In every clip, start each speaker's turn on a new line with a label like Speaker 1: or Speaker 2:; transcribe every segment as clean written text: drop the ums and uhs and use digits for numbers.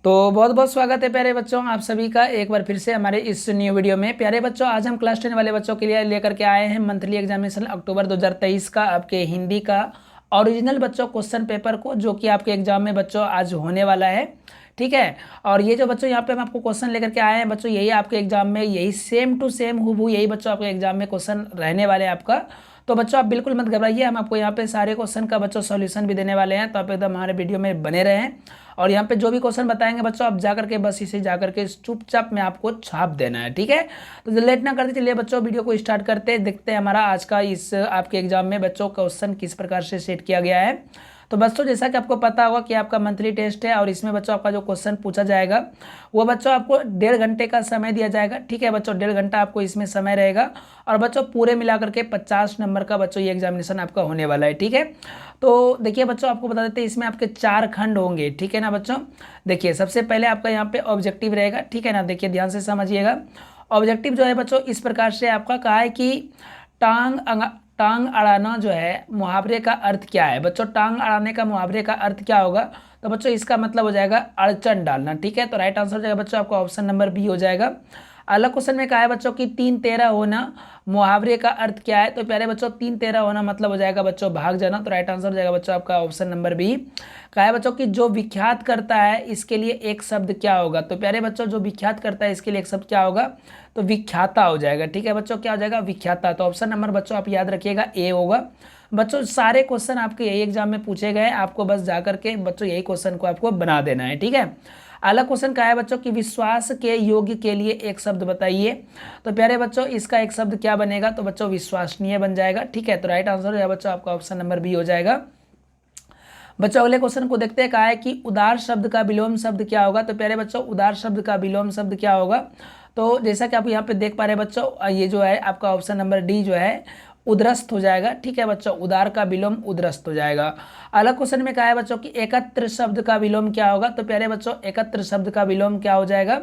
Speaker 1: तो बहुत बहुत स्वागत है प्यारे बच्चों आप सभी का एक बार फिर से हमारे इस न्यू वीडियो में। प्यारे बच्चों, आज हम क्लास 10 वाले बच्चों के लिए लेकर के आए हैं मंथली एग्जामिनेशन अक्टूबर 2023 का आपके हिंदी का ओरिजिनल बच्चों क्वेश्चन पेपर को, जो कि आपके एग्जाम में बच्चों आज होने वाला है। ठीक है। और ये जो बच्चों यहाँ पे हम आपको क्वेश्चन लेकर के आए हैं बच्चों, यही आपके एग्जाम में यही सेम टू सेम हूबहू यही बच्चों आपके एग्जाम में क्वेश्चन रहने वाले हैं आपका। तो बच्चों आप बिल्कुल मत घबराइए, हम आपको यहाँ पे सारे क्वेश्चन का बच्चों सॉल्यूशन भी देने वाले हैं, तो आप एकदम हमारे वीडियो में बने रहें। और यहाँ पे जो भी क्वेश्चन बताएंगे बच्चों, आप जाकर के बस इसे जाकर के चुपचाप में आपको छाप देना है। ठीक है। तो लेट ना करते चलिए बच्चों वीडियो को स्टार्ट करते देखते हैं हमारा आज का इस आपके एग्जाम में बच्चों क्वेश्चन किस प्रकार से सेट किया गया है। तो बच्चों जैसा कि आपको पता होगा कि आपका मंथली टेस्ट है और इसमें बच्चों आपका जो क्वेश्चन पूछा जाएगा वो बच्चों आपको 1.5 घंटे का समय दिया जाएगा। ठीक है बच्चों, 1.5 घंटा आपको इसमें समय रहेगा और बच्चों पूरे मिलाकर के 50 नंबर का बच्चों ये एग्जामिनेशन आपका होने वाला है। ठीक है। तो देखिए बच्चों, आपको बता देते हैं इसमें आपके 4 खंड होंगे। ठीक है ना बच्चों। देखिए सबसे पहले आपका यहाँ पे ऑब्जेक्टिव रहेगा। ठीक है ना, देखिए ध्यान से समझिएगा। ऑब्जेक्टिव जो है बच्चों इस प्रकार से आपका कहा है कि टांग अड़ाना जो है मुहावरे का अर्थ क्या है। बच्चों टांग अड़ाने का मुहावरे का अर्थ क्या होगा, तो बच्चों इसका मतलब हो जाएगा अड़चन डालना। ठीक है। तो राइट आंसर हो जाएगा बच्चों आपका ऑप्शन नंबर बी हो जाएगा। अगला क्वेश्चन में कहा है बच्चों की 3-13 होना मुहावरे का अर्थ क्या है। तो प्यारे बच्चों 3-13 होना मतलब हो जाएगा बच्चों भाग जाना। तो राइट आंसर हो जाएगा बच्चों आपका ऑप्शन नंबर बी। कहा है बच्चों की जो विख्यात करता है इसके लिए एक शब्द क्या होगा। तो प्यारे बच्चों जो विख्यात करता है इसके लिए एक शब्द क्या होगा, तो विख्याता हो जाएगा। ठीक है बच्चों, क्या हो जाएगा, विख्याता। तो ऑप्शन नंबर बच्चों आप याद रखिएगा ए होगा। बच्चों सारे क्वेश्चन आपके यही एग्जाम में पूछे गए, आपको बस जाकर के बच्चों यही क्वेश्चन को आपको बना देना है। ठीक है। अगला क्वेश्चन क्या है बच्चों कि विश्वास के योग्य के लिए एक शब्द बताइए। तो प्यारे बच्चों इसका एक शब्द क्या बनेगा, तो बच्चों विश्वसनीय बन जाएगा। ठीक है। तो राइट आंसर हो जाएगा बच्चों आपका ऑप्शन नंबर बी हो जाएगा। बच्चों अगले क्वेश्चन को देखते हैं। कहा है कि उदार शब्द का विलोम शब्द क्या होगा। तो प्यारे बच्चों उदार शब्द का विलोम शब्द क्या होगा, तो जैसा कि आप यहाँ पे देख पा रहे हैं बच्चों, ये जो है आपका ऑप्शन नंबर डी जो है उद्रस्त हो जाएगा। ठीक है बच्चों, उदार का विलोम उद्रस्त हो जाएगा। अलग क्वेश्चन में कहा है बच्चों कि एकत्र शब्द का विलोम क्या होगा। तो प्यारे बच्चों एकत्र शब्द का विलोम क्या हो जाएगा,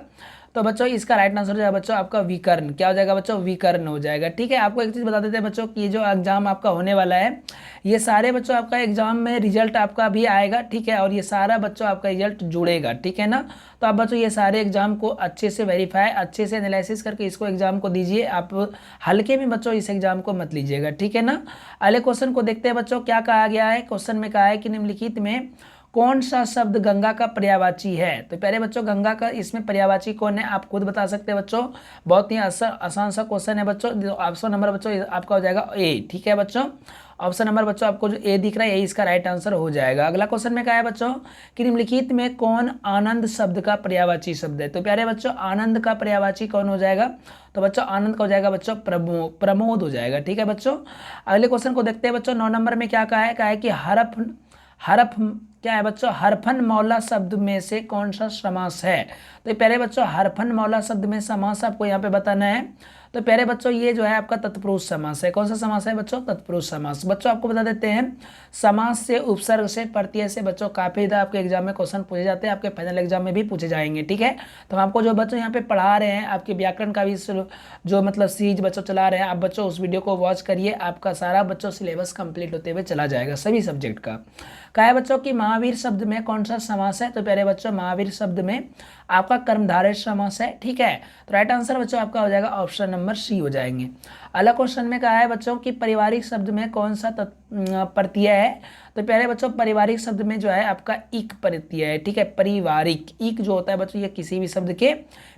Speaker 1: तो बच्चों इसका राइट आंसर हो जाएगा बच्चों आपका विकर्ण। क्या हो जाएगा बच्चों, विकर्ण हो जाएगा। ठीक है। आपको एक चीज़ बता देते हैं बच्चों कि ये जो एग्जाम आपका होने वाला है, ये सारे बच्चों आपका एग्जाम में रिजल्ट आपका भी आएगा। ठीक है। और ये सारा बच्चों आपका रिजल्ट जुड़ेगा। ठीक है ना। तो आप बच्चों ये सारे एग्जाम को अच्छे से वेरीफाई, अच्छे से एनालिसिस करके इसको एग्जाम को दीजिए। आप हल्के में बच्चों इस एग्जाम को मत लीजिएगा। ठीक है ना। अगले क्वेश्चन को देखते हैं बच्चों, क्या कहा गया है। क्वेश्चन में कहा है कि निम्नलिखित में कौन सा शब्द गंगा का पर्यायवाची है। तो प्यारे बच्चों गंगा का इसमें पर्यायवाची कौन है, आप खुद बता सकते हैं बच्चों। बहुत ही आसान सा क्वेश्चन है बच्चों। ऑप्शन नंबर बच्चों आपका हो जाएगा ए। ठीक है बच्चों, ऑप्शन नंबर बच्चों आपको जो ए दिख रहा है यही इसका राइट आंसर हो जाएगा। अगला क्वेश्चन में क्या है बच्चों कि निम्नलिखित में कौन आनंद शब्द का पर्यायवाची शब्द है। तो प्यारे बच्चों आनंद का पर्यायवाची कौन हो जाएगा, तो बच्चों आनंद का हो जाएगा बच्चों प्रमोद हो जाएगा। ठीक है बच्चों। अगले क्वेश्चन को देखते हैं बच्चों। 9 नंबर में क्या कहा है कि हरफ क्या है बच्चों, हरफन मौला शब्द में से कौन सा समास है। तो प्यारे बच्चों हरफन मौला शब्द में समास आपको यहाँ पे बताना है। तो प्यारे बच्चों ये जो है आपका तत्पुरुष समास है। कौन सा समास है बच्चों, तत्पुरुष समास। बच्चों आपको बता देते हैं समास से, उपसर्ग से, प्रत्यय से बच्चों काफी ज़्यादा आपके एग्जाम में क्वेश्चन पूछे जाते हैं, आपके फाइनल एग्जाम में भी पूछे जाएंगे। ठीक है। तो हम आपको जो बच्चों यहाँ पे पढ़ा रहे हैं, आपके व्याकरण का भी जो मतलब सीरीज बच्चों चला रहे हैं, आप बच्चों उस वीडियो को वॉच करिए, आपका सारा बच्चों सिलेबस कंप्लीट होते हुए चला जाएगा सभी सब्जेक्ट का। कहा है बच्चों कि महावीर शब्द में कौन सा समास है। तो प्यारे बच्चों महावीर शब्द में आपका कर्मधारय समास है। ठीक है। तो राइट आंसर बच्चों आपका हो जाएगा ऑप्शन नंबर सी हो जाएंगे। अलग क्वेश्चन में कहा है बच्चों कि पारिवारिक शब्द में कौन सा प्रत्यय है। तो प्यारे बच्चों पारिवारिक शब्द में जो है आपका इक प्रत्यय है। ठीक है। पारिवारिक इक जो होता है बच्चों, ये किसी भी शब्द के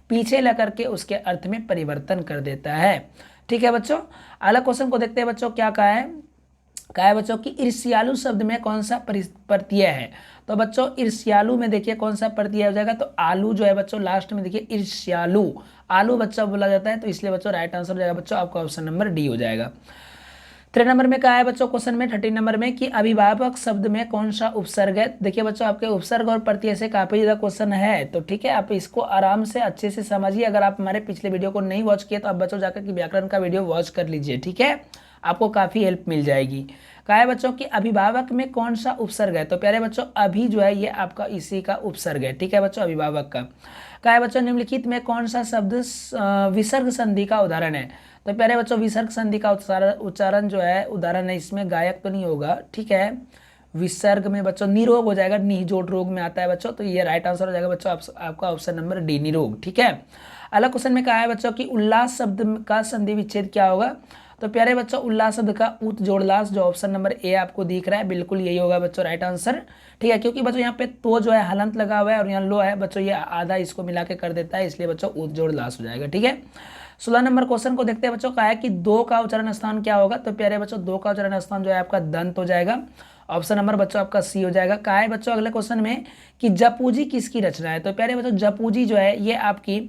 Speaker 1: पीछे लग करके उसके अर्थ में परिवर्तन कर देता है। ठीक है बच्चों। अलग क्वेश्चन को देखते हैं बच्चों, क्या कहा है बच्चों कि ईर्ष्यालु शब्द में कौन सा प्रत्यय है। तो बच्चों ईर्ष्यालु में देखिए कौन सा प्रत्यय हो जाएगा, तो आलू जो है बच्चों लास्ट में देखिए ईर्ष्यालु आलू बच्चा बोला जाता है, तो इसलिए बच्चों राइट आंसर हो जाएगा बच्चों आपका ऑप्शन नंबर डी हो जाएगा। 3 नंबर में कहा है बच्चों क्वेश्चन में 13 नंबर में कि अभिभावक शब्द में कौन सा उपसर्ग है। देखिए बच्चों आपके उपसर्ग और प्रत्यय से काफी ज्यादा क्वेश्चन है, तो ठीक है आप इसको आराम से अच्छे से समझिए। अगर आप हमारे पिछले वीडियो को नहीं वॉच किए तो आप बच्चों जाकर के व्याकरण का वीडियो वॉच कर लीजिए। ठीक है, आपको काफी हेल्प मिल जाएगी। कहा है बच्चों कि अभिभावक में कौन सा उपसर्ग है। तो प्यारे बच्चों अभी जो है ये आपका इसी का उपसर्ग है। ठीक है बच्चों, अभिभावक का। कहा है बच्चों निम्नलिखित में कौन सा शब्द विसर्ग संधि का उदाहरण है। तो प्यारे बच्चों विसर्ग संधि का उच्चारण जो है उदाहरण है, इसमें गायक तो नहीं होगा। ठीक है, विसर्ग में बच्चों निरोग हो जाएगा, नी जोड़ रोग में आता है बच्चों, तो ये राइट आंसर हो जाएगा बच्चों आपका ऑप्शन नंबर डी, निरोग। ठीक है, अगला क्वेश्चन में कहा है बच्चों कि उल्लास शब्द का संधि विच्छेद क्या होगा। तो प्यारे बच्चों उल्लास शब्द का उत जोड़ लास, जो ऑप्शन नंबर ए आपको दिख रहा है, बिल्कुल यही होगा बच्चों राइट आंसर। ठीक है, क्योंकि बच्चों यहाँ पे तो जो है हलंत लगा हुआ है और यहाँ लो है बच्चों, ये आधा इसको मिला के कर देता है, इसलिए बच्चों उत जोड़ लास हो जाएगा। ठीक है, 16 नंबर क्वेश्चन को देखते हैं बच्चों। कहा है कि दो का उच्चारण स्थान क्या होगा। तो प्यारे बच्चों दो का उच्चारण स्थान जो है आपका दंत हो जाएगा, ऑप्शन नंबर बच्चों आपका सी हो जाएगा। कहा है बच्चों अगले क्वेश्चन में कि जपूजी किसकी रचना है। तो प्यारे बच्चों जपूजी जो है ये आपकी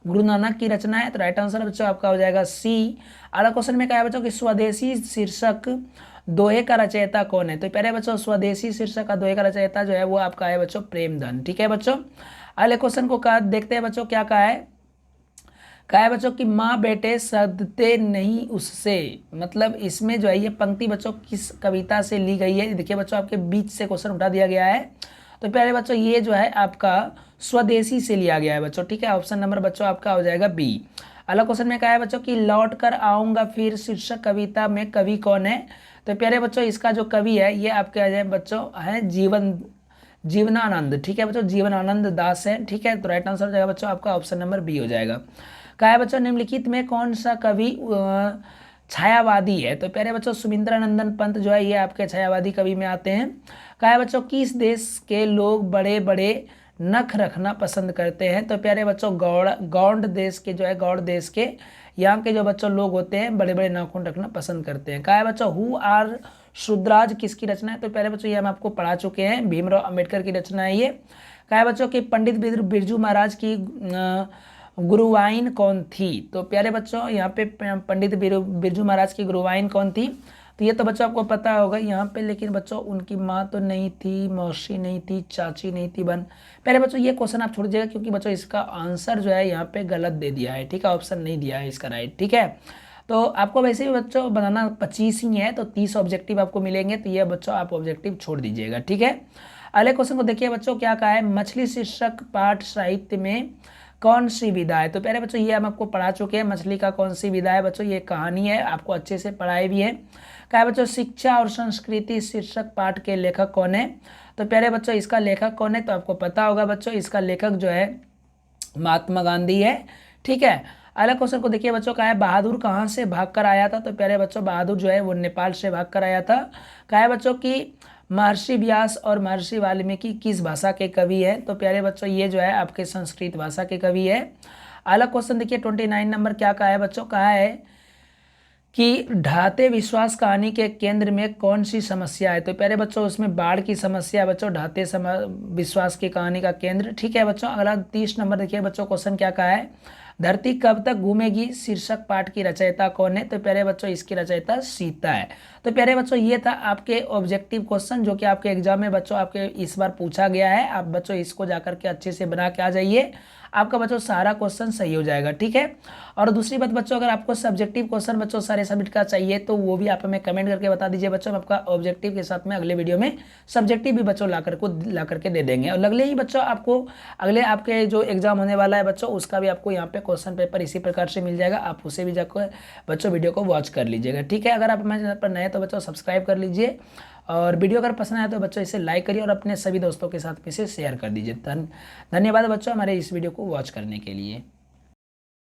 Speaker 1: गुरु नानक की रचना है, तो राइट आंसर बच्चों आपका हो जाएगा सी। अगला क्वेश्चन में कहा है बच्चों कि स्वदेशी शीर्षक दोहे का रचयिता कौन है। तो प्यारे बच्चों स्वदेशी शीर्षक का दोहे का रचयिता जो है वो आपका है बच्चों प्रेमधन। ठीक है बच्चों, अगले क्वेश्चन को देखते हैं बच्चों क्या कहा है बच्चों कि माँ बेटे सदते नहीं उससे, मतलब इसमें जो है ये पंक्ति बच्चों किस कविता से ली गई है। देखिए बच्चों आपके बीच से क्वेश्चन उठा दिया गया है, तो प्यारे बच्चों ये जो है आपका स्वदेशी से लिया गया है बच्चों। ठीक है, ऑप्शन नंबर बच्चों आपका हो जाएगा बी। अगला क्वेश्चन में कहा है बच्चों कि लौट कर आऊँगा फिर शीर्षक कविता में कवि कौन है। तो प्यारे बच्चों इसका जो कवि है ये आपके आ जाए बच्चों है जीवनानंद। ठीक है बच्चों, जीवनानंद दास है। ठीक है, तो राइट आंसर हो जाएगा बच्चों आपका ऑप्शन नंबर बी हो जाएगा। कहा है बच्चों निम्नलिखित में कौन सा कवि छायावादी है। तो प्यारे बच्चों सुमिंद्रानंदन पंत जो है ये आपके छायावादी कवि में आते हैं। कहा है बच्चों किस देश के लोग बड़े बड़े नख रखना पसंद करते हैं। तो प्यारे बच्चों गौड़ देश के जो है गौड़ देश के यहाँ के जो बच्चों लोग होते हैं बड़े बड़े नाखून रखना पसंद करते हैं। कहा है बच्चों हु आर शुद्राज किसकी रचना है। तो प्यारे बच्चों ये हम आपको पढ़ा चुके हैं, भीमराव अंबेडकर की रचना है ये। कहा है बच्चों कि पंडित बिरजू महाराज की गुरुवाइन कौन थी। तो प्यारे बच्चों यहाँ पे पंडित बिरजू महाराज की गुरुवाइन कौन थी। तो ये तो बच्चों आपको पता होगा यहाँ पे, लेकिन बच्चों उनकी माँ तो नहीं थी, मौसी नहीं थी, चाची नहीं थी, बहन। पहले बच्चों ये क्वेश्चन आप छोड़ दीजिएगा क्योंकि बच्चों इसका आंसर जो है यहाँ पे गलत दे दिया है। ठीक है, ऑप्शन नहीं दिया है इसका राइट। ठीक है, तो आपको वैसे भी बच्चों बनाना 25 ही है, तो 30 ऑब्जेक्टिव आपको मिलेंगे, तो ये बच्चों आप ऑब्जेक्टिव छोड़ दीजिएगा। ठीक है, अगले क्वेश्चन को देखिए बच्चों क्या कहा है, मछली शीर्षक पाठ साहित्य में कौन सी विधा है। तो पहले बच्चों ये हम आपको पढ़ा चुके हैं, मछली का कौन सी विधा है बच्चों, ये कहानी है, आपको अच्छे से पढ़ाए भी है। कहा है बच्चों शिक्षा और संस्कृति शीर्षक पाठ के लेखक कौन है। तो प्यारे बच्चों इसका लेखक कौन है, तो आपको पता होगा बच्चों, इसका लेखक जो है महात्मा गांधी है। ठीक है, अगला क्वेश्चन को देखिए बच्चों, कहा है बहादुर कहाँ से भागकर आया था। तो प्यारे बच्चों बहादुर जो है वो नेपाल से भागकर आया था। कहा है बच्चों कि महर्षि व्यास और महर्षि वाल्मीकि किस भाषा के कवि है। तो प्यारे बच्चों ये जो है आपके संस्कृत भाषा के कवि है। अगला क्वेश्चन देखिए 29 नंबर क्या कहा है बच्चों, कहा है कि ढाते विश्वास कहानी के केंद्र में कौन सी समस्या है। तो प्यारे बच्चों उसमें बाढ़ की समस्या बच्चों, ढाते विश्वास की कहानी का केंद्र। ठीक है बच्चों, अगला 30 नंबर देखिए बच्चों, क्वेश्चन क्या कहा है, धरती कब तक घूमेगी शीर्षक पाठ की रचयिता कौन है। तो प्यारे बच्चों इसकी रचयिता सीता है। तो प्यारे बच्चों ये था आपके ऑब्जेक्टिव क्वेश्चन जो कि आपके एग्जाम में बच्चों आपके इस बार पूछा गया है। आप बच्चों इसको जाकर के अच्छे से बना के आ जाइए, आपका बच्चों सारा क्वेश्चन सही हो जाएगा। ठीक है, और दूसरी बात बच्चों, अगर आपको सब्जेक्टिव क्वेश्चन बच्चों सारे सब्जेक्ट का चाहिए तो वो भी आप हमें कमेंट करके बता दीजिए बच्चों, हम आपका ऑब्जेक्टिव के साथ में अगले वीडियो में सब्जेक्टिव भी बच्चों ला करके दे देंगे। और अगले ही बच्चों आपको अगले आपके जो एग्जाम होने वाला है बच्चों उसका भी आपको यहाँ पे क्वेश्चन पेपर इसी प्रकार से मिल जाएगा, आप उसे भी जाकर बच्चों वीडियो को वॉच कर लीजिएगा। ठीक है, अगर आप हमारे चैनल पर नए तो बच्चों सब्सक्राइब कर लीजिए, और वीडियो अगर पसंद आया तो बच्चों इसे लाइक करिए और अपने सभी दोस्तों के साथ इसे शेयर कर दीजिए। धन्यवाद बच्चों हमारे इस वीडियो को वॉच करने के लिए।